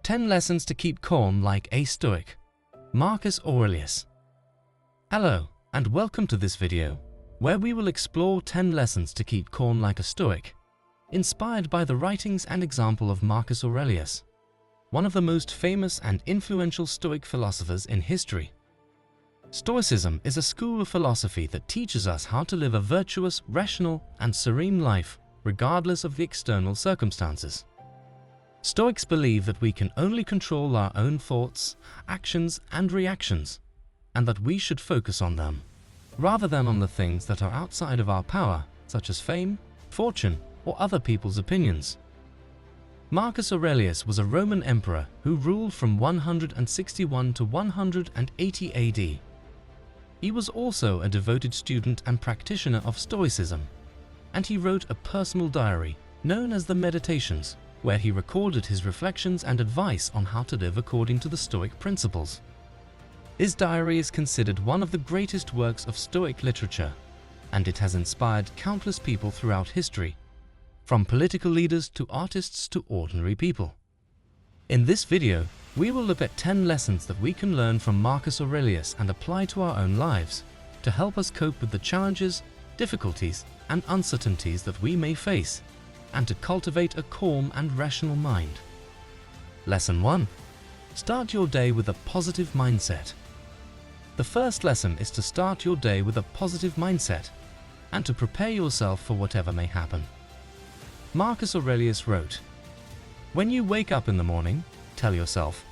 10 Lessons to Keep Calm Like a Stoic. Marcus Aurelius. Hello, and welcome to this video, where we will explore 10 lessons to keep calm like a Stoic, inspired by the writings and example of Marcus Aurelius, one of the most famous and influential Stoic philosophers in history. Stoicism is a school of philosophy that teaches us how to live a virtuous, rational, and serene life, regardless of the external circumstances. Stoics believe that we can only control our own thoughts, actions, and reactions, and that we should focus on them, rather than on the things that are outside of our power, such as fame, fortune, or other people's opinions. Marcus Aurelius was a Roman emperor who ruled from 161 to 180 AD. He was also a devoted student and practitioner of Stoicism, and he wrote a personal diary known as the Meditations, where he recorded his reflections and advice on how to live according to the Stoic principles. His diary is considered one of the greatest works of Stoic literature, and it has inspired countless people throughout history, from political leaders to artists to ordinary people. In this video, we will look at 10 lessons that we can learn from Marcus Aurelius and apply to our own lives to help us cope with the challenges, difficulties, and uncertainties that we may face, and to cultivate a calm and rational mind. Lesson 1. Start your day with a positive mindset. The first lesson is to start your day with a positive mindset and to prepare yourself for whatever may happen. Marcus Aurelius wrote, "When you wake up in the morning, tell yourself,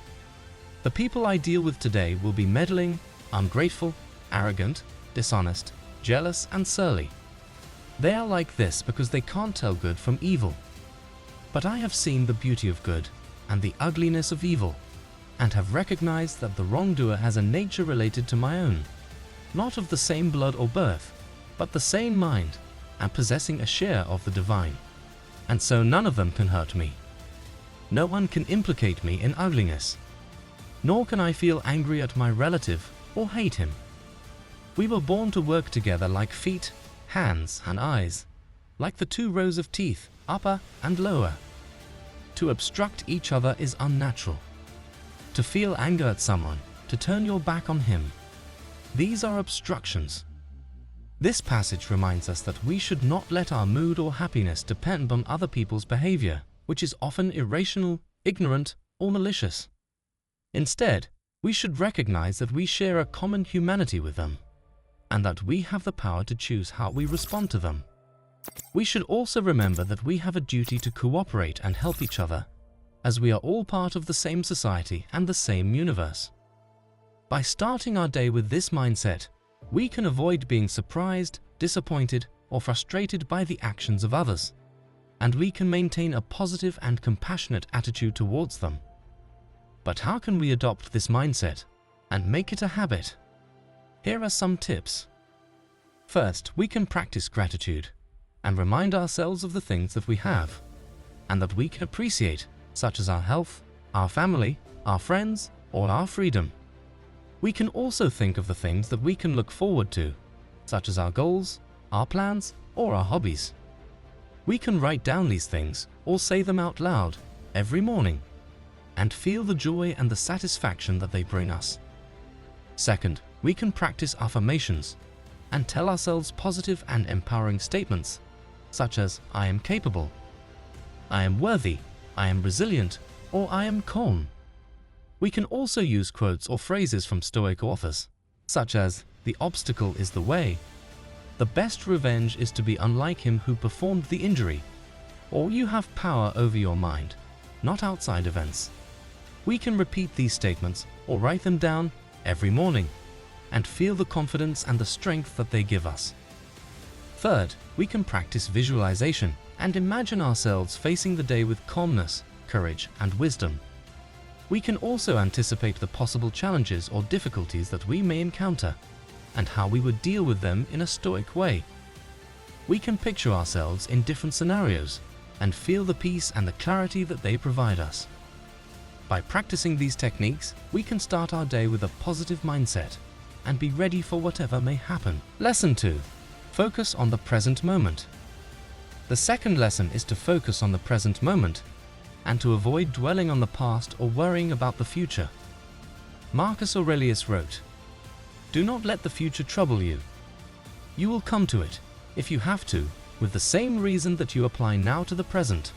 'The people I deal with today will be meddling, ungrateful, arrogant, dishonest, jealous, and surly. They are like this because they can't tell good from evil. But I have seen the beauty of good and the ugliness of evil, and have recognized that the wrongdoer has a nature related to my own, not of the same blood or birth, but the same mind, and possessing a share of the divine. And so none of them can hurt me. No one can implicate me in ugliness, nor can I feel angry at my relative or hate him. We were born to work together like feet, hands, and eyes, like the 2 rows of teeth, upper and lower. To obstruct each other is unnatural. To feel anger at someone, to turn your back on him, these are obstructions." This passage reminds us that we should not let our mood or happiness depend on other people's behavior, which is often irrational, ignorant, or malicious. Instead, we should recognize that we share a common humanity with them, and that we have the power to choose how we respond to them. We should also remember that we have a duty to cooperate and help each other, as we are all part of the same society and the same universe. By starting our day with this mindset, we can avoid being surprised, disappointed, or frustrated by the actions of others, and we can maintain a positive and compassionate attitude towards them. But how can we adopt this mindset and make it a habit? Here are some tips. First, we can practice gratitude and remind ourselves of the things that we have and that we can appreciate, such as our health, our family, our friends, or our freedom. We can also think of the things that we can look forward to, such as our goals, our plans, or our hobbies. We can write down these things or say them out loud every morning and feel the joy and the satisfaction that they bring us. Second, we can practice affirmations and tell ourselves positive and empowering statements, such as "I am capable," "I am worthy," "I am resilient," or "I am calm." We can also use quotes or phrases from Stoic authors, such as "The obstacle is the way," "The best revenge is to be unlike him who performed the injury," or "You have power over your mind, not outside events." We can repeat these statements or write them down every morning and feel the confidence and the strength that they give us. Third, we can practice visualization and imagine ourselves facing the day with calmness, courage, and wisdom. We can also anticipate the possible challenges or difficulties that we may encounter and how we would deal with them in a Stoic way. We can picture ourselves in different scenarios and feel the peace and the clarity that they provide us. By practicing these techniques, we can start our day with a positive mindset and be ready for whatever may happen. Lesson 2. Focus on the present moment. The second lesson is to focus on the present moment and to avoid dwelling on the past or worrying about the future. Marcus Aurelius wrote, "Do not let the future trouble you. You will come to it, if you have to, with the same reason that you apply now to the present.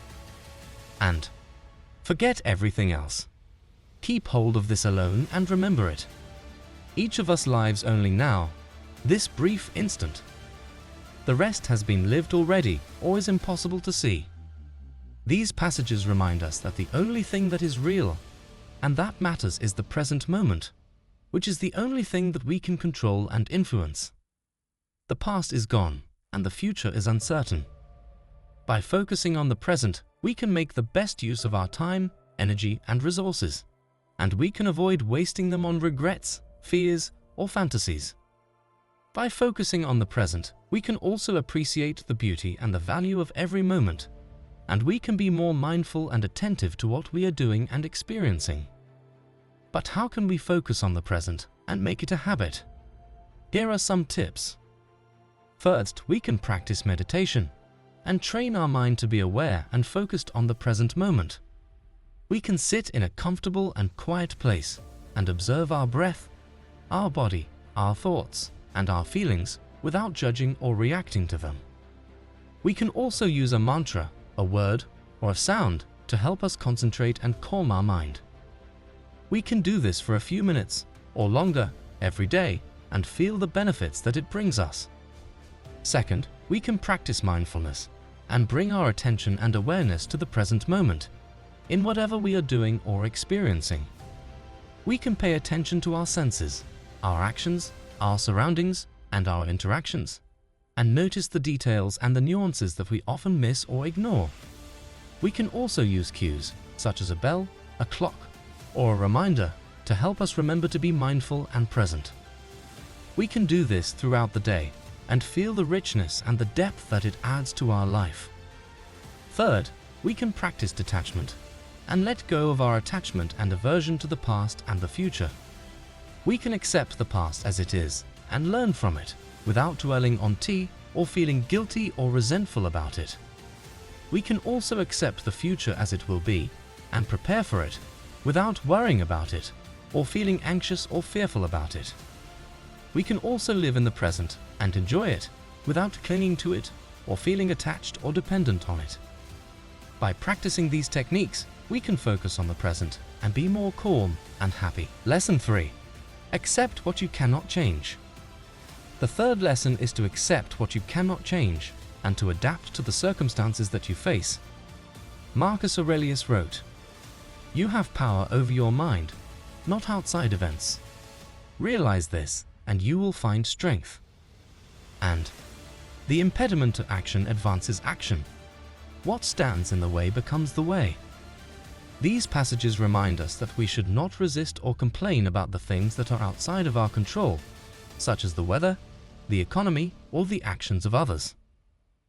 And forget everything else. Keep hold of this alone and remember it. Each of us lives only now, this brief instant. The rest has been lived already or is impossible to see." These passages remind us that the only thing that is real and that matters is the present moment, which is the only thing that we can control and influence. The past is gone and the future is uncertain. By focusing on the present, we can make the best use of our time, energy, and resources, and we can avoid wasting them on regrets, fears, or fantasies. By focusing on the present, we can also appreciate the beauty and the value of every moment, and we can be more mindful and attentive to what we are doing and experiencing. But how can we focus on the present and make it a habit? Here are some tips. First, we can practice meditation and train our mind to be aware and focused on the present moment. We can sit in a comfortable and quiet place and observe our breath, our body, our thoughts, and our feelings without judging or reacting to them. We can also use a mantra, a word, or a sound to help us concentrate and calm our mind. We can do this for a few minutes or longer every day and feel the benefits that it brings us. Second, we can practice mindfulness and bring our attention and awareness to the present moment in whatever we are doing or experiencing. We can pay attention to our senses, our actions, our surroundings, and our interactions, and notice the details and the nuances that we often miss or ignore. We can also use cues, such as a bell, a clock, or a reminder to help us remember to be mindful and present. We can do this throughout the day and feel the richness and the depth that it adds to our life. Third, we can practice detachment and let go of our attachment and aversion to the past and the future. We can accept the past as it is and learn from it without dwelling on it or feeling guilty or resentful about it. We can also accept the future as it will be and prepare for it without worrying about it or feeling anxious or fearful about it. We can also live in the present and enjoy it without clinging to it or feeling attached or dependent on it. By practicing these techniques, we can focus on the present and be more calm and happy. Lesson 3. Accept what you cannot change. The third lesson is to accept what you cannot change and to adapt to the circumstances that you face. Marcus Aurelius wrote, "You have power over your mind, not outside events. Realize this, and you will find strength." And the impediment to action advances action. What stands in the way becomes the way. These passages remind us that we should not resist or complain about the things that are outside of our control, such as the weather, the economy, or the actions of others.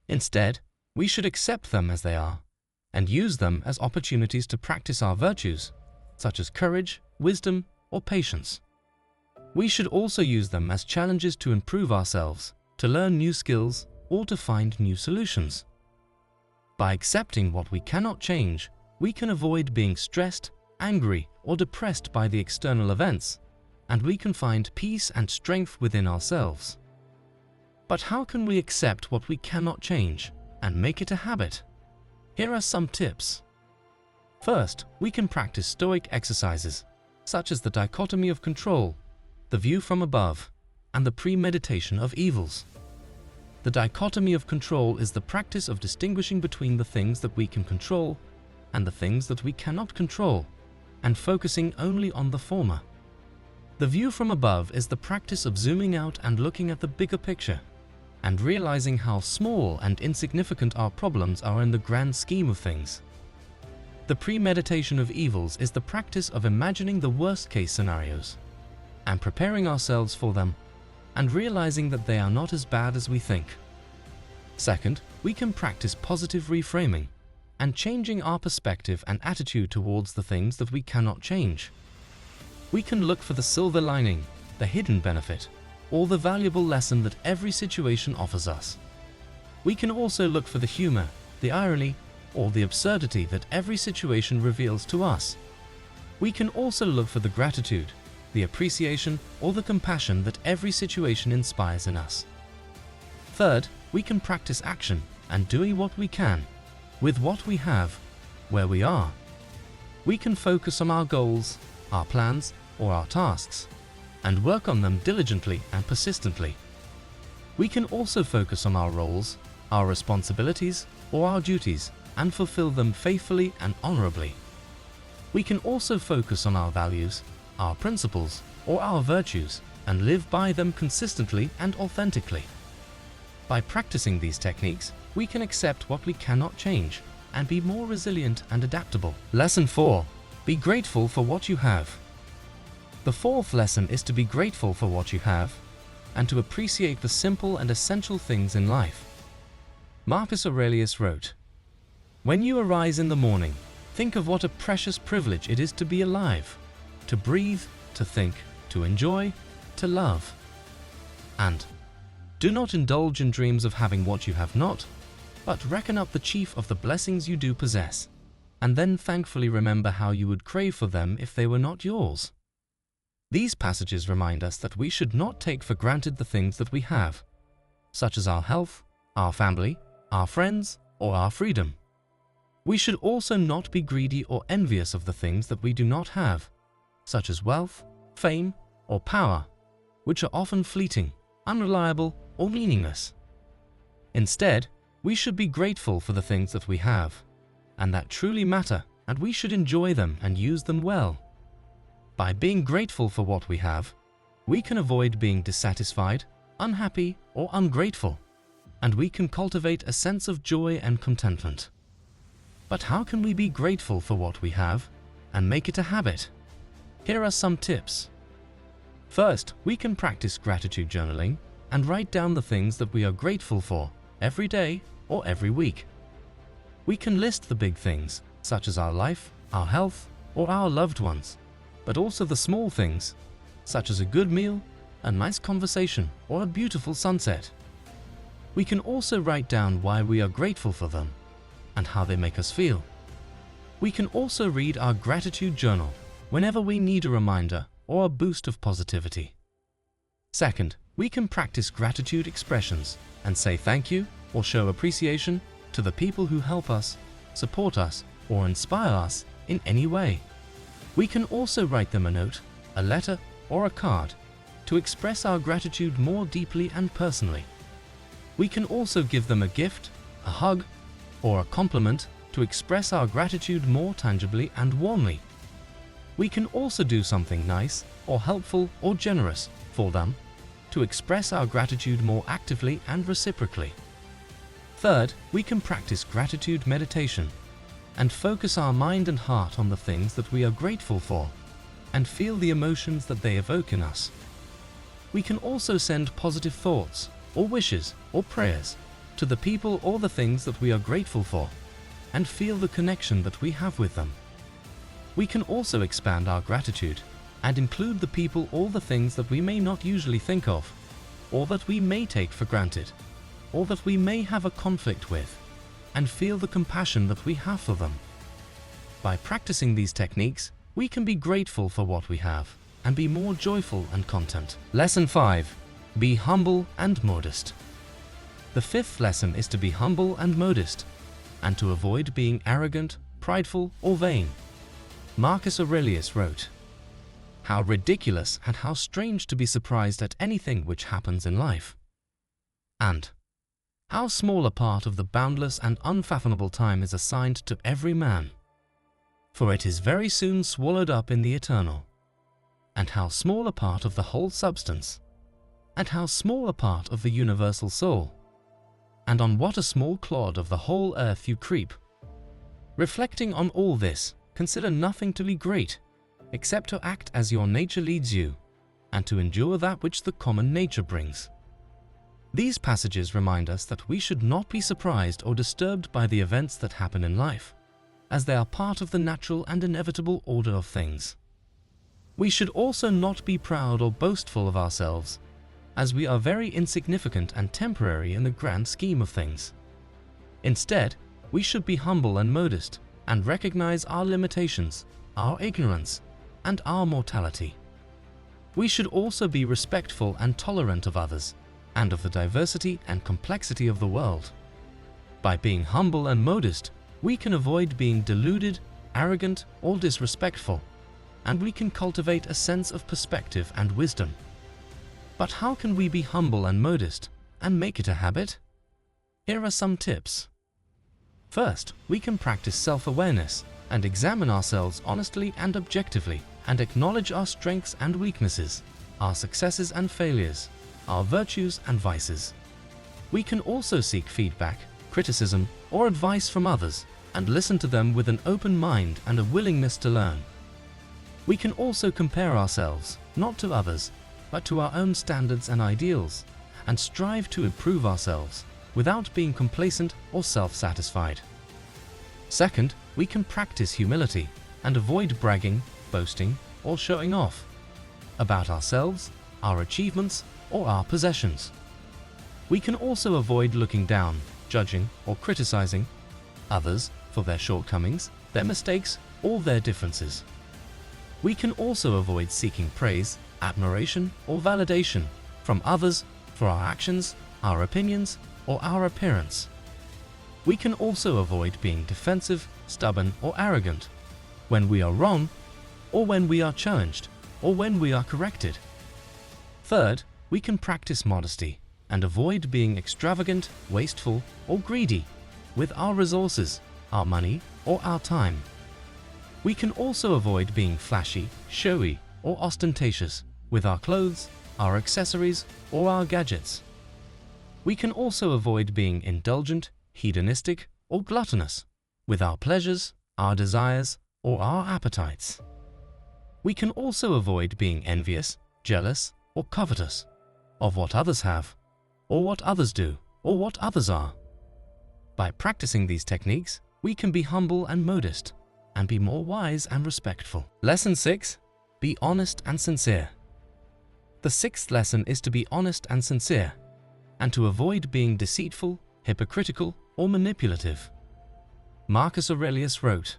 Instead, we should accept them as they are and use them as opportunities to practice our virtues, such as courage, wisdom, or patience. We should also use them as challenges to improve ourselves, to learn new skills, or to find new solutions. By accepting what we cannot change, we can avoid being stressed, angry, or depressed by the external events, and we can find peace and strength within ourselves. But how can we accept what we cannot change and make it a habit? Here are some tips. First, we can practice Stoic exercises, such as the dichotomy of control, the view from above, and the premeditation of evils. The dichotomy of control is the practice of distinguishing between the things that we can control and the things that we cannot control, and focusing only on the former. The view from above is the practice of zooming out and looking at the bigger picture, and realizing how small and insignificant our problems are in the grand scheme of things. The premeditation of evils is the practice of imagining the worst-case scenarios and preparing ourselves for them, and realizing that they are not as bad as we think. Second, we can practice positive reframing and changing our perspective and attitude towards the things that we cannot change. We can look for the silver lining, the hidden benefit, or the valuable lesson that every situation offers us. We can also look for the humor, the irony, or the absurdity that every situation reveals to us. We can also look for the gratitude, the appreciation, or the compassion that every situation inspires in us. Third, we can practice action and doing what we can, with what we have, where we are. We can focus on our goals, our plans, or our tasks, and work on them diligently and persistently. We can also focus on our roles, our responsibilities, or our duties, and fulfill them faithfully and honorably. We can also focus on our values, our principles, or our virtues, and live by them consistently and authentically. By practicing these techniques, we can accept what we cannot change and be more resilient and adaptable. Lesson 4. Be grateful for what you have. The fourth lesson is to be grateful for what you have and to appreciate the simple and essential things in life. Marcus Aurelius wrote, "When you arise in the morning, think of what a precious privilege it is to be alive, to breathe, to think, to enjoy, to love. And do not indulge in dreams of having what you have not, but reckon up the chief of the blessings you do possess, and then thankfully remember how you would crave for them if they were not yours." These passages remind us that we should not take for granted the things that we have, such as our health, our family, our friends, or our freedom. We should also not be greedy or envious of the things that we do not have, such as wealth, fame, or power, which are often fleeting, unreliable, or meaningless. Instead, we should be grateful for the things that we have, and that truly matter, and we should enjoy them and use them well. By being grateful for what we have, we can avoid being dissatisfied, unhappy, or ungrateful, and we can cultivate a sense of joy and contentment. But how can we be grateful for what we have and make it a habit? Here are some tips. First, we can practice gratitude journaling and write down the things that we are grateful for every day or every week. We can list the big things, such as our life, our health, or our loved ones, but also the small things, such as a good meal, a nice conversation, or a beautiful sunset. We can also write down why we are grateful for them and how they make us feel. We can also read our gratitude journal whenever we need a reminder or a boost of positivity. Second, we can practice gratitude expressions and say thank you or show appreciation to the people who help us, support us, or inspire us in any way. We can also write them a note, a letter, or a card to express our gratitude more deeply and personally. We can also give them a gift, a hug, or a compliment to express our gratitude more tangibly and warmly. We can also do something nice or helpful or generous for them to express our gratitude more actively and reciprocally. Third, we can practice gratitude meditation and focus our mind and heart on the things that we are grateful for and feel the emotions that they evoke in us. We can also send positive thoughts or wishes or prayers to the people or the things that we are grateful for and feel the connection that we have with them. We can also expand our gratitude and include the people or the things that we may not usually think of, or that we may take for granted, or that we may have a conflict with, and feel the compassion that we have for them. By practicing these techniques, we can be grateful for what we have and be more joyful and content. Lesson 5. Be humble and modest. The fifth lesson is to be humble and modest, and to avoid being arrogant, prideful, or vain. Marcus Aurelius wrote, "How ridiculous and how strange to be surprised at anything which happens in life. And how small a part of the boundless and unfathomable time is assigned to every man, for it is very soon swallowed up in the eternal. And how small a part of the whole substance, and how small a part of the universal soul, and on what a small clod of the whole earth you creep. Reflecting on all this, consider nothing to be great, except to act as your nature leads you, and to endure that which the common nature brings." These passages remind us that we should not be surprised or disturbed by the events that happen in life, as they are part of the natural and inevitable order of things. We should also not be proud or boastful of ourselves, as we are very insignificant and temporary in the grand scheme of things. Instead, we should be humble and modest and recognize our limitations, our ignorance, and our mortality. We should also be respectful and tolerant of others and of the diversity and complexity of the world. By being humble and modest, we can avoid being deluded, arrogant, or disrespectful, and we can cultivate a sense of perspective and wisdom. But how can we be humble and modest and make it a habit? Here are some tips. First, we can practice self-awareness and examine ourselves honestly and objectively and acknowledge our strengths and weaknesses, our successes and failures, our virtues and vices. We can also seek feedback, criticism, or advice from others and listen to them with an open mind and a willingness to learn. We can also compare ourselves, not to others, but to our own standards and ideals, and strive to improve ourselves without being complacent or self-satisfied. Second, we can practice humility and avoid bragging, boasting, or showing off about ourselves, our achievements, or our possessions. We can also avoid looking down, judging, or criticizing others for their shortcomings, their mistakes, or their differences. We can also avoid seeking praise, admiration, or validation from others for our actions, our opinions, or our appearance. We can also avoid being defensive, stubborn, or arrogant when we are wrong, or when we are challenged, or when we are corrected. Third, we can practice modesty and avoid being extravagant, wasteful, or greedy with our resources, our money, or our time. We can also avoid being flashy, showy, or ostentatious with our clothes, our accessories, or our gadgets. We can also avoid being indulgent, hedonistic, or gluttonous with our pleasures, our desires, or our appetites. We can also avoid being envious, jealous, or covetous of what others have, or what others do, or what others are. By practicing these techniques, we can be humble and modest and be more wise and respectful. Lesson 6. Be honest and sincere. The sixth lesson is to be honest and sincere, and to avoid being deceitful, hypocritical, or manipulative. Marcus Aurelius wrote,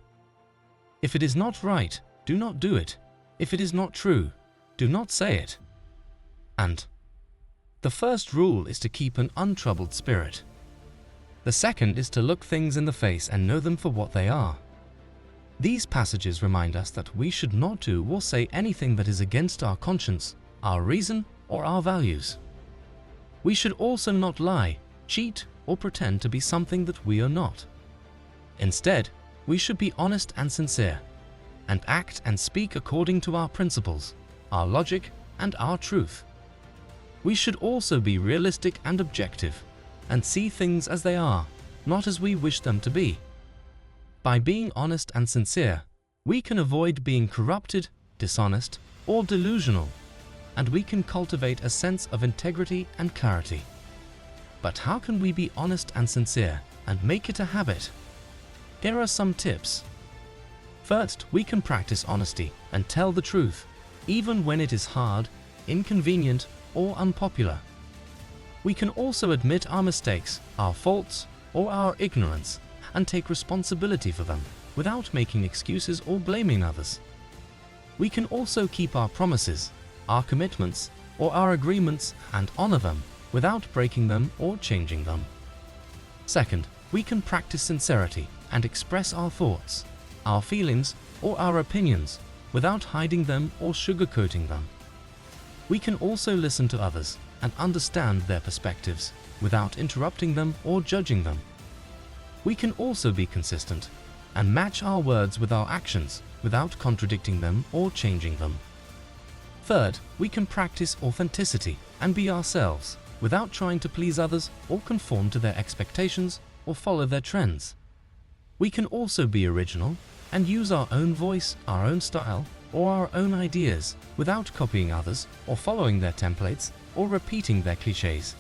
"If it is not right, do not do it. If it is not true, do not say it." And the first rule is to keep an untroubled spirit. The second is to look things in the face and know them for what they are. These passages remind us that we should not do or say anything that is against our conscience, our reason, or our values. We should also not lie, cheat, or pretend to be something that we are not. Instead, we should be honest and sincere, and act and speak according to our principles, our logic, and our truth. We should also be realistic and objective, and see things as they are, not as we wish them to be. By being honest and sincere, we can avoid being corrupted, dishonest, or delusional, and we can cultivate a sense of integrity and clarity. But how can we be honest and sincere and make it a habit? Here are some tips. First, we can practice honesty and tell the truth, even when it is hard, inconvenient, or unpopular. We can also admit our mistakes, our faults, or our ignorance, and take responsibility for them without making excuses or blaming others. We can also keep our promises, our commitments, or our agreements and honor them without breaking them or changing them. Second, we can practice sincerity and express our thoughts, our feelings, or our opinions without hiding them or sugarcoating them. We can also listen to others and understand their perspectives without interrupting them or judging them. We can also be consistent and match our words with our actions without contradicting them or changing them. Third, we can practice authenticity and be ourselves without trying to please others or conform to their expectations or follow their trends. We can also be original and use our own voice, our own style, or our own ideas without copying others or following their templates or repeating their cliches.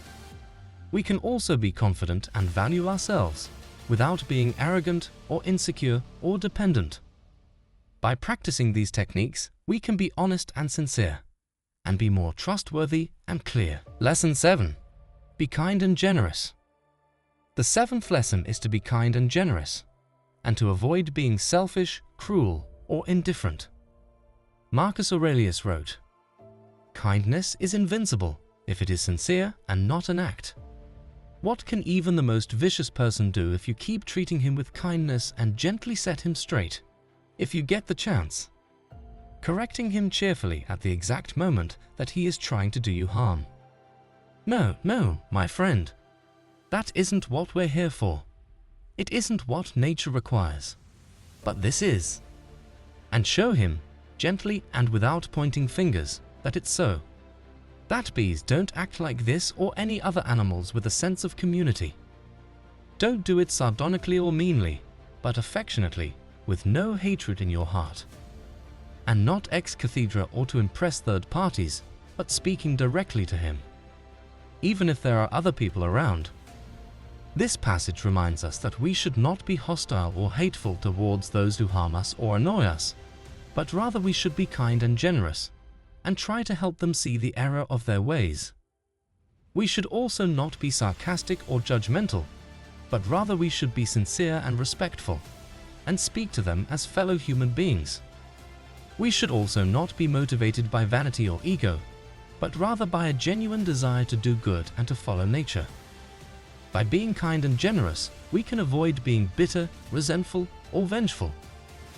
We can also be confident and value ourselves without being arrogant or insecure or dependent. By practicing these techniques, we can be honest and sincere and be more trustworthy and clear. Lesson 7. Be kind and generous. The seventh lesson is to be kind and generous, and to avoid being selfish, cruel, or indifferent. Marcus Aurelius wrote, "Kindness is invincible if it is sincere and not an act." What can even the most vicious person do if you keep treating him with kindness and gently set him straight? If you get the chance, correcting him cheerfully at the exact moment that he is trying to do you harm. No, my friend. That isn't what we're here for. It isn't what nature requires. But this is. And show him, gently and without pointing fingers, that it's so. That bees don't act like this or any other animals with a sense of community. Don't do it sardonically or meanly, but affectionately, with no hatred in your heart. And not ex cathedra or to impress third parties, but speaking directly to him, even if there are other people around. This passage reminds us that we should not be hostile or hateful towards those who harm us or annoy us, but rather we should be kind and generous, and try to help them see the error of their ways. We should also not be sarcastic or judgmental, but rather we should be sincere and respectful, and speak to them as fellow human beings. We should also not be motivated by vanity or ego, but rather by a genuine desire to do good and to follow nature. By being kind and generous, we can avoid being bitter, resentful, or vengeful,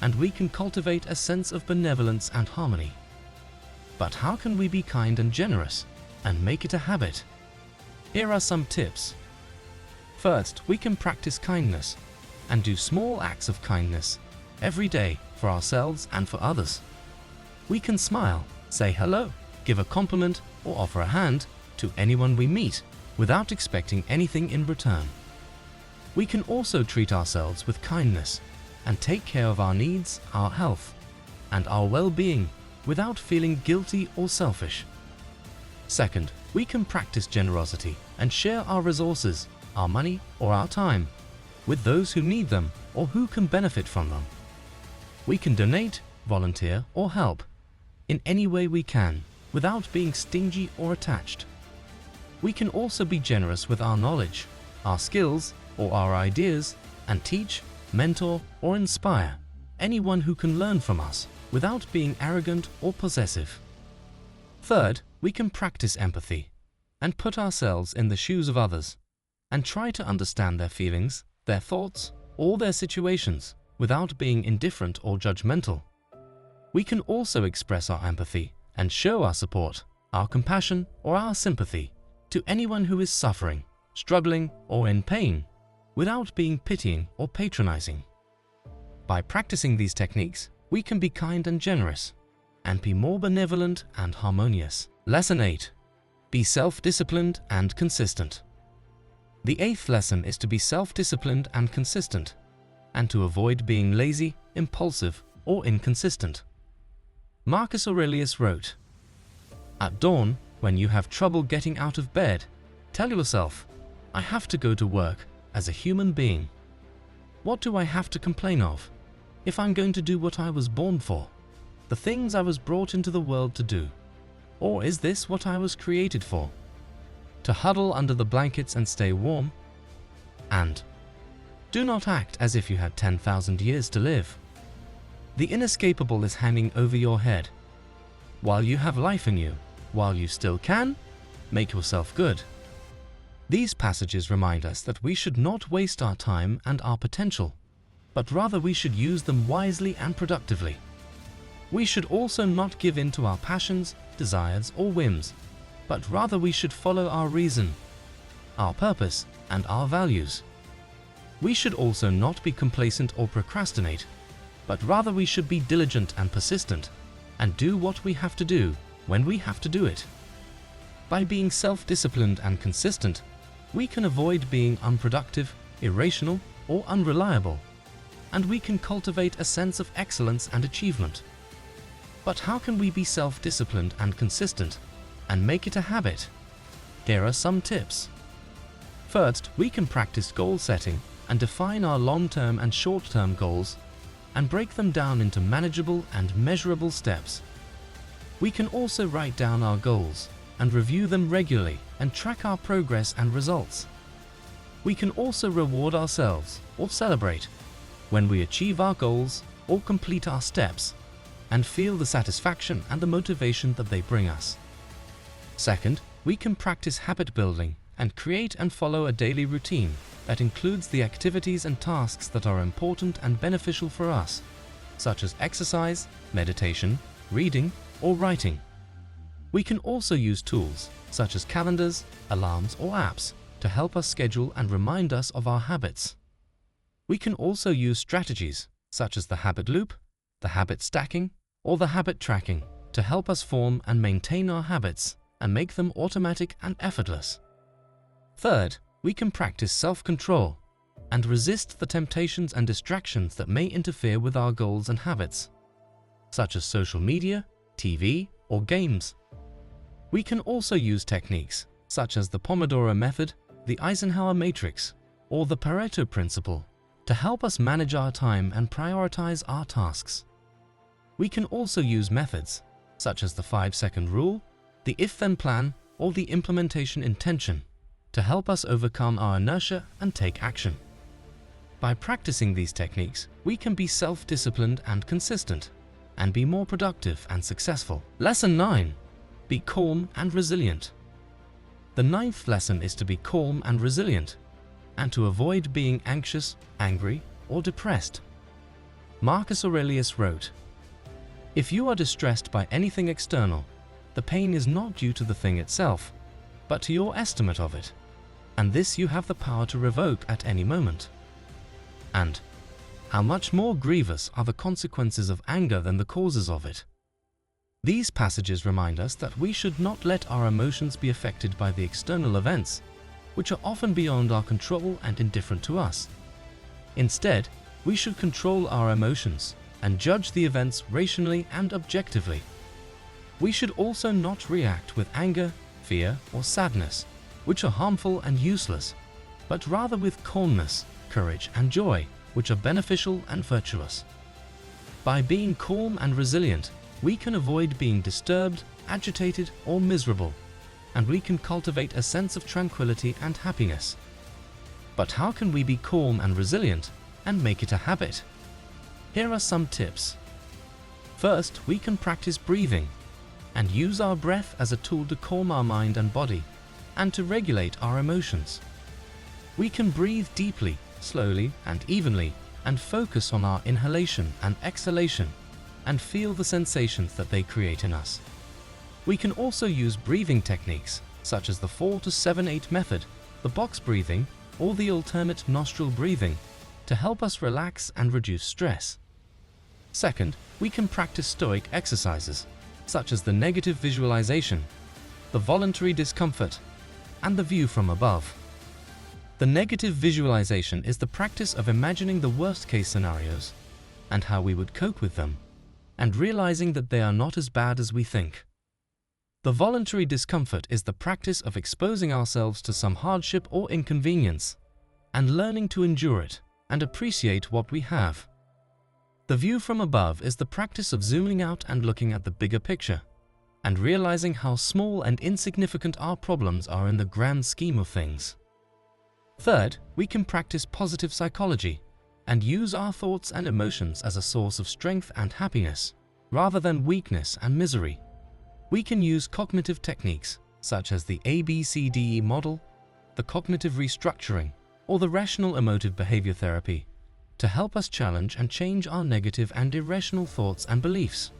and we can cultivate a sense of benevolence and harmony. But how can we be kind and generous and make it a habit? Here are some tips. First, we can practice kindness and do small acts of kindness every day for ourselves and for others. We can smile, say hello, give a compliment, or offer a hand to anyone we meet without expecting anything in return. We can also treat ourselves with kindness and take care of our needs, our health, and our well-being without feeling guilty or selfish. Second, we can practice generosity and share our resources, our money or our time, with those who need them or who can benefit from them. We can donate, volunteer, or help in any way we can without being stingy or attached. We can also be generous with our knowledge, our skills, or our ideas, and teach, mentor, or inspire anyone who can learn from us without being arrogant or possessive. Third, we can practice empathy and put ourselves in the shoes of others and try to understand their feelings, their thoughts, or their situations without being indifferent or judgmental. We can also express our empathy and show our support, our compassion, or our sympathy to anyone who is suffering, struggling, or in pain, without being pitying or patronizing. By practicing these techniques, we can be kind and generous, and be more benevolent and harmonious. Lesson 8. Be self-disciplined and consistent. The 8th lesson is to be self-disciplined and consistent, and to avoid being lazy, impulsive, or inconsistent. Marcus Aurelius wrote, "At dawn, when you have trouble getting out of bed, tell yourself, 'I have to go to work as a human being. What do I have to complain of if I'm going to do what I was born for, the things I was brought into the world to do? Or is this what I was created for? To huddle under the blankets and stay warm?' And do not act as if you had 10,000 years to live. The inescapable is hanging over your head. While you have life in you, while you still can, make yourself good." These passages remind us that we should not waste our time and our potential, but rather we should use them wisely and productively. We should also not give in to our passions, desires, or whims, but rather we should follow our reason, our purpose, and our values. We should also not be complacent or procrastinate, but rather we should be diligent and persistent, and do what we have to do when we have to do it. By being self-disciplined and consistent, we can avoid being unproductive, irrational, or unreliable, and we can cultivate a sense of excellence and achievement. But how can we be self-disciplined and consistent and make it a habit? Here are some tips. First, we can practice goal setting and define our long-term and short-term goals and break them down into manageable and measurable steps. We can also write down our goals and review them regularly and track our progress and results. We can also reward ourselves or celebrate when we achieve our goals or complete our steps and feel the satisfaction and the motivation that they bring us. Second, we can practice habit building and create and follow a daily routine that includes the activities and tasks that are important and beneficial for us, such as exercise, meditation, reading, or writing. We can also use tools such as calendars, alarms, or apps to help us schedule and remind us of our habits. We can also use strategies such as the habit loop, the habit stacking, or the habit tracking to help us form and maintain our habits and make them automatic and effortless. Third, we can practice self-control and resist the temptations and distractions that may interfere with our goals and habits, such as social media, TV, or games. We can also use techniques such as the Pomodoro method, the Eisenhower matrix, or the Pareto principle to help us manage our time and prioritize our tasks. We can also use methods such as the 5-second rule, the if-then plan, or the implementation intention to help us overcome our inertia and take action. By practicing these techniques, we can be self-disciplined and consistent and be more productive and successful. Lesson 9. Be calm and resilient. The 9th lesson is to be calm and resilient and to avoid being anxious, angry, or depressed. Marcus Aurelius wrote, "If you are distressed by anything external, the pain is not due to the thing itself, but to your estimate of it, and this you have the power to revoke at any moment. And how much more grievous are the consequences of anger than the causes of it?" These passages remind us that we should not let our emotions be affected by the external events, which are often beyond our control and indifferent to us. Instead, we should control our emotions and judge the events rationally and objectively. We should also not react with anger, fear, or sadness, which are harmful and useless, but rather with calmness, courage, and joy, which are beneficial and virtuous. By being calm and resilient, we can avoid being disturbed, agitated, or miserable, and we can cultivate a sense of tranquility and happiness. But how can we be calm and resilient and make it a habit? Here are some tips. First, we can practice breathing and use our breath as a tool to calm our mind and body and to regulate our emotions. We can breathe deeply, slowly, and evenly and focus on our inhalation and exhalation and feel the sensations that they create in us. We can also use breathing techniques such as the 4-7-8 method, the box breathing, or the alternate nostril breathing to help us relax and reduce stress. Second, we can practice Stoic exercises such as the negative visualization, the voluntary discomfort, and the view from above. The negative visualization is the practice of imagining the worst-case scenarios and how we would cope with them, and realizing that they are not as bad as we think. The voluntary discomfort is the practice of exposing ourselves to some hardship or inconvenience and learning to endure it and appreciate what we have. The view from above is the practice of zooming out and looking at the bigger picture and realizing how small and insignificant our problems are in the grand scheme of things. Third, we can practice positive psychology and use our thoughts and emotions as a source of strength and happiness, rather than weakness and misery. We can use cognitive techniques such as the ABCDE model, the cognitive restructuring, or the rational emotive behavior therapy to help us challenge and change our negative and irrational thoughts and beliefs.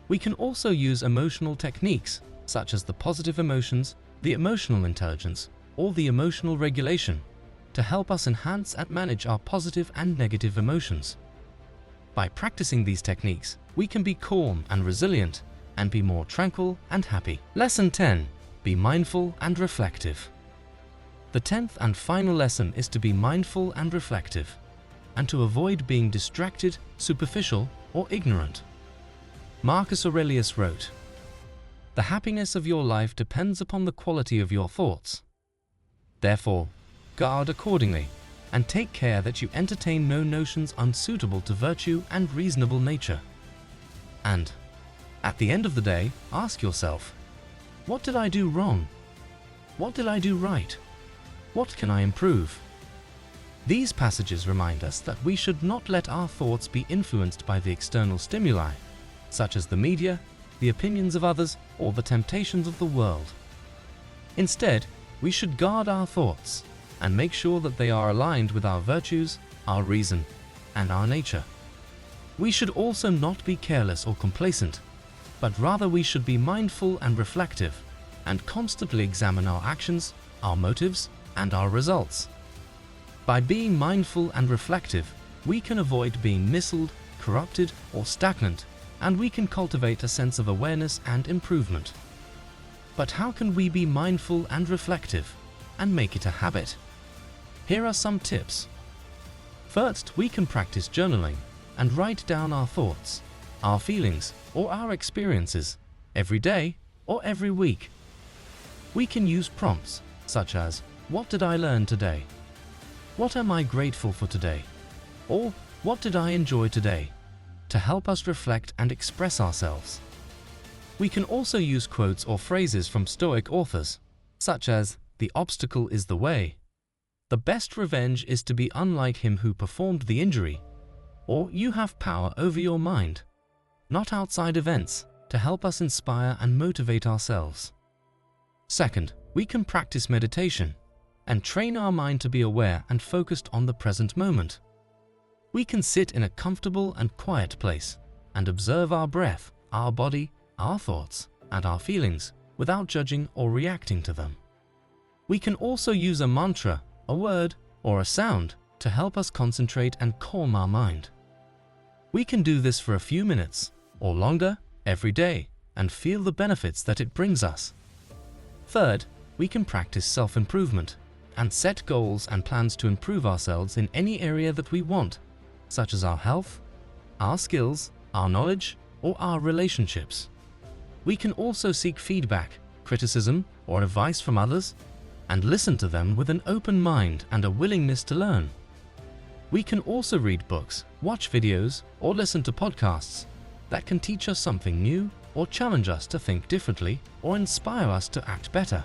We can also use emotional techniques such as the positive emotions, the emotional intelligence, or the emotional regulation to help us enhance and manage our positive and negative emotions. By practicing these techniques, we can be calm and resilient and be more tranquil and happy. Lesson 10. Be mindful and reflective. The 10th and final lesson is to be mindful and reflective and to avoid being distracted, superficial, or ignorant. Marcus Aurelius wrote, "The happiness of your life depends upon the quality of your thoughts. Therefore, guard accordingly, and take care that you entertain no notions unsuitable to virtue and reasonable nature. And, at the end of the day, ask yourself, what did I do wrong? What did I do right? What can I improve? These passages remind us that we should not let our thoughts be influenced by the external stimuli, such as the media, the opinions of others, or the temptations of the world. Instead, we should guard our thoughts and make sure that they are aligned with our virtues, our reason, and our nature. We should also not be careless or complacent, but rather we should be mindful and reflective, and constantly examine our actions, our motives, and our results. By being mindful and reflective, we can avoid being misled, corrupted, or stagnant, and we can cultivate a sense of awareness and improvement. But how can we be mindful and reflective and make it a habit? Here are some tips. First, we can practice journaling and write down our thoughts, our feelings, or our experiences every day or every week. We can use prompts such as, "What did I learn today?" "What am I grateful for today?" or "What did I enjoy today?" to help us reflect and express ourselves. We can also use quotes or phrases from Stoic authors, such as, "The obstacle is the way," "The best revenge is to be unlike him who performed the injury," or "You have power over your mind," not outside events, to help us inspire and motivate ourselves. Second, we can practice meditation and train our mind to be aware and focused on the present moment. We can sit in a comfortable and quiet place and observe our breath, our body, our thoughts, and our feelings without judging or reacting to them. We can also use a mantra, a word, or a sound to help us concentrate and calm our mind. We can do this for a few minutes or longer every day and feel the benefits that it brings us. Third, we can practice self-improvement and set goals and plans to improve ourselves in any area that we want, such as our health, our skills, our knowledge, or our relationships. We can also seek feedback, criticism, or advice from others and listen to them with an open mind and a willingness to learn. We can also read books, watch videos, or listen to podcasts that can teach us something new or challenge us to think differently or inspire us to act better.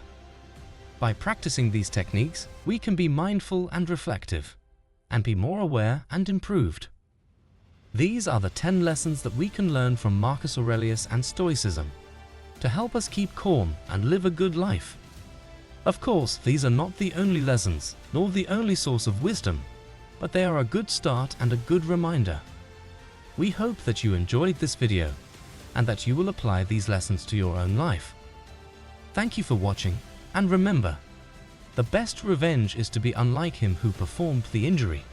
By practicing these techniques, we can be mindful and reflective and be more aware and improved. These are the 10 lessons that we can learn from Marcus Aurelius and Stoicism to help us keep calm and live a good life. Of course, these are not the only lessons nor the only source of wisdom, but they are a good start and a good reminder. We hope that you enjoyed this video and that you will apply these lessons to your own life. Thank you for watching, and remember, the best revenge is to be unlike him who performed the injury.